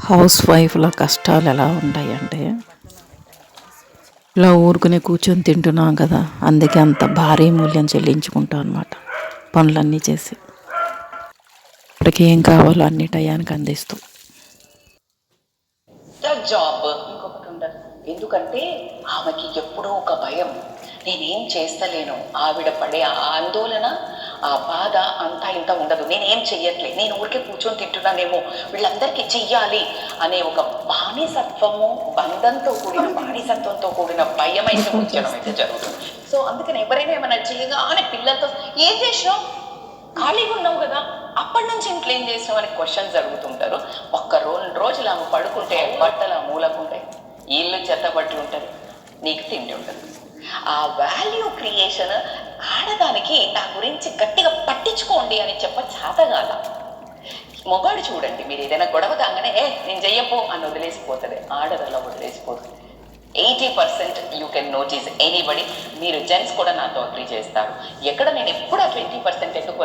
House వైఫ్ల కష్టాలు ఎలా ఉంటాయంటే, ఇలా ఊరుకునే కూర్చొని తింటున్నాం కదా, అందుకే అంత భారీ మూల్యం చెల్లించుకుంటాం అనమాట. పనులన్నీ చేసి ఇప్పటికి ఏం కావాలో అన్ని టయానికి అందిస్తూ జాబ్ ఇంకొకటి ఉండదు. ఎందుకంటే ఆమెకి ఎప్పుడో ఒక భయం, నేనేం చేస్తలేను. ఆవిడ పడే ఆ ఆందోళన, ఆ బాధ అంతా ఇంత ఉండదు. నేనేం చెయ్యట్లేదు, నేను ఊరికే కూర్చొని తింటున్నానేమో, వీళ్ళందరికీ చెయ్యాలి అనే ఒక బానిసత్వము, బంధంతో కూడిన బానిసత్వంతో కూడిన భయం అయితే ఉంచడం అయితే జరుగుతుంది. సో అందుకని ఎవరైనా ఏమైనా చేయగానే పిల్లలతో ఏం చేసినావు, ఖాళీగా ఉన్నావు కదా, అప్పటి నుంచి ఇంట్లో ఏం చేసినావు అని క్వశ్చన్స్ అడుగుతుంటారు. ఒక్క 2 రోజులు ఆమె పడుకుంటే బట్టలు ఆ మూలకుంటాయి, ఇల్లు చెత్తబట్టి ఉంటుంది, నీకు తిండి ఉంటుంది. ఆ వాల్యూ క్రియేషన్ ఆడదానికి నా గురించి గట్టిగా పట్టించుకోండి అని చేతగాల. మొగాడు చూడండి, మీరు ఏదైనా గొడవ కాగానే నేను చెయ్యపో అని వదిలేసిపోతుంది. ఆడదలా వదిలేసిపోతుంది. 80% యూ కెన్ నోటీస్ ఎనీబడి. మీరు జెంట్స్ కూడా నాతో అగ్రీ చేస్తారు. ఎక్కడ నేను ఎప్పుడు ఆ 20% ఎందుకు